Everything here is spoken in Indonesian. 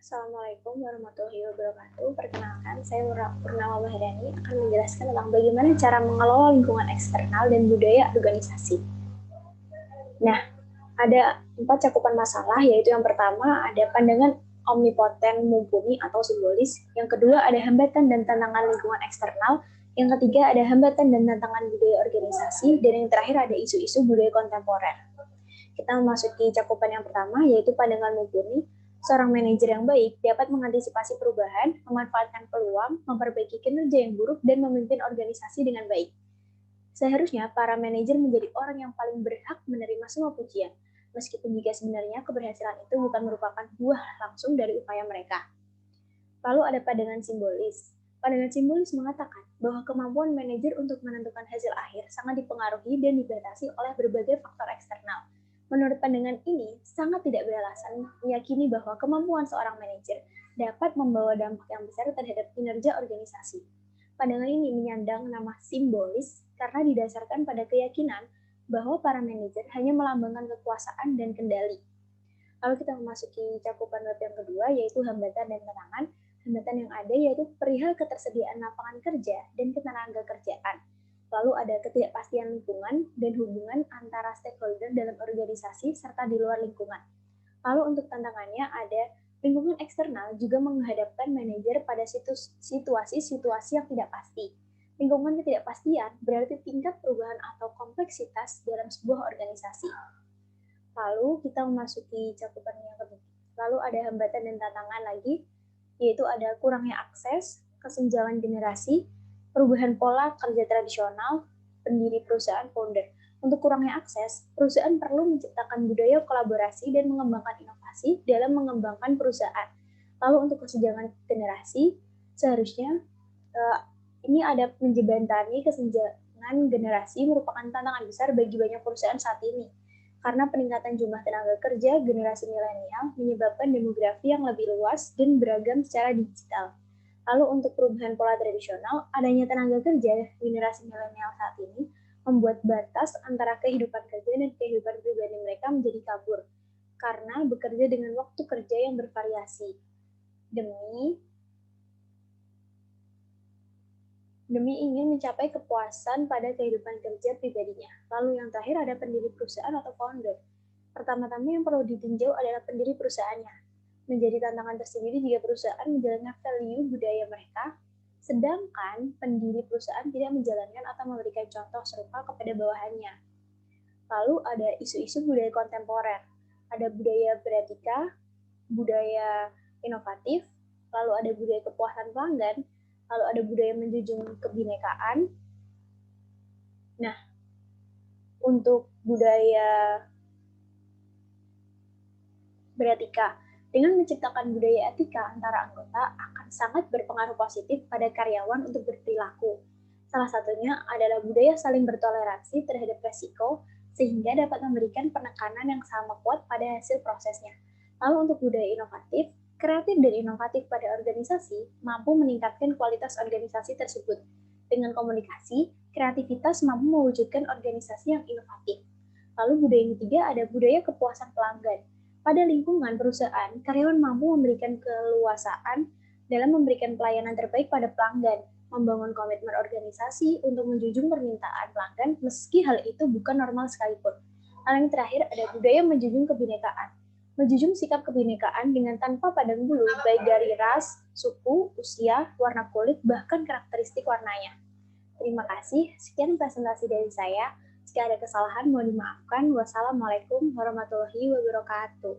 Assalamualaikum warahmatullahi wabarakatuh. Perkenalkan, saya Purnama Maharani akan menjelaskan tentang bagaimana cara mengelola lingkungan eksternal dan budaya organisasi. Nah, ada 4 cakupan masalah, yaitu yang pertama ada pandangan omnipoten, mumpuni atau simbolis. Yang kedua ada hambatan dan tantangan lingkungan eksternal. Yang ketiga ada hambatan dan tantangan budaya organisasi. Dan yang terakhir ada isu-isu budaya kontemporer. Kita memasuki cakupan yang pertama, yaitu pandangan mumpuni. Seorang manajer yang baik dapat mengantisipasi perubahan, memanfaatkan peluang, memperbaiki kinerja yang buruk, dan memimpin organisasi dengan baik. Seharusnya para manajer menjadi orang yang paling berhak menerima semua pujian, meskipun jika sebenarnya keberhasilan itu bukan merupakan buah langsung dari upaya mereka. Lalu ada pandangan simbolis. Pandangan simbolis mengatakan bahwa kemampuan manajer untuk menentukan hasil akhir sangat dipengaruhi dan dibatasi oleh berbagai faktor eksternal. Menurut pandangan ini, sangat tidak beralasan meyakini bahwa kemampuan seorang manajer dapat membawa dampak yang besar terhadap kinerja organisasi. Pandangan ini menyandang nama simbolis karena didasarkan pada keyakinan bahwa para manajer hanya melambangkan kekuasaan dan kendali. Lalu kita memasuki cakupan bab yang kedua, yaitu hambatan dan tantangan. Hambatan yang ada yaitu perihal ketersediaan lapangan kerja dan ketenaga kerjaan. Lalu ada ketidakpastian lingkungan dan hubungan antara stakeholder dalam organisasi serta di luar lingkungan. Lalu untuk tantangannya ada lingkungan eksternal juga menghadapkan manajer pada situasi-situasi yang tidak pasti. Lingkungan ketidakpastian berarti tingkat perubahan atau kompleksitas dalam sebuah organisasi. Lalu kita memasuki cakupan yang ketiga. Lalu ada hambatan dan tantangan lagi, yaitu ada kurangnya akses, kesenjangan generasi, perubahan pola kerja tradisional, pendiri perusahaan founder. Untuk kurangnya akses, perusahaan perlu menciptakan budaya kolaborasi dan mengembangkan inovasi dalam mengembangkan perusahaan. Lalu untuk kesenjangan generasi, seharusnya ini ada menjembatani kesenjangan generasi merupakan tantangan besar bagi banyak perusahaan saat ini. Karena peningkatan jumlah tenaga kerja generasi milenial menyebabkan demografi yang lebih luas dan beragam secara digital. Lalu untuk perubahan pola tradisional, adanya tenaga kerja generasi milenial saat ini membuat batas antara kehidupan kerja dan kehidupan pribadi mereka menjadi kabur karena bekerja dengan waktu kerja yang bervariasi demi ingin mencapai kepuasan pada kehidupan kerja pribadinya. Lalu yang terakhir ada pendiri perusahaan atau founder. Pertama-tama yang perlu ditinjau adalah pendiri perusahaannya. Menjadi tantangan tersendiri jika perusahaan menjalankan value budaya mereka, sedangkan pendiri perusahaan tidak menjalankan atau memberikan contoh serupa kepada bawahannya. Lalu ada isu-isu budaya kontemporer. Ada budaya beretika, budaya inovatif, lalu ada budaya kepuasan pelanggan, lalu ada budaya menjunjung kebinekaan. Nah, untuk budaya beretika, dengan menciptakan budaya etika antara anggota akan sangat berpengaruh positif pada karyawan untuk berperilaku. Salah satunya adalah budaya saling bertoleransi terhadap resiko, sehingga dapat memberikan penekanan yang sama kuat pada hasil prosesnya. Lalu untuk budaya inovatif, kreatif dan inovatif pada organisasi mampu meningkatkan kualitas organisasi tersebut. Dengan komunikasi, kreativitas mampu mewujudkan organisasi yang inovatif. Lalu budaya yang ketiga ada budaya kepuasan pelanggan. Pada lingkungan perusahaan, karyawan mampu memberikan keleluasaan dalam memberikan pelayanan terbaik pada pelanggan, membangun komitmen organisasi untuk menjunjung permintaan pelanggan meski hal itu bukan normal sekalipun. Hal yang terakhir ada budaya menjunjung kebinekaan. Menjunjung sikap kebinekaan dengan tanpa pandang bulu, baik dari ras, suku, usia, warna kulit, bahkan karakteristik warnanya. Terima kasih, sekian presentasi dari saya. Jika ada kesalahan, mohon dimaafkan. Wassalamualaikum warahmatullahi wabarakatuh.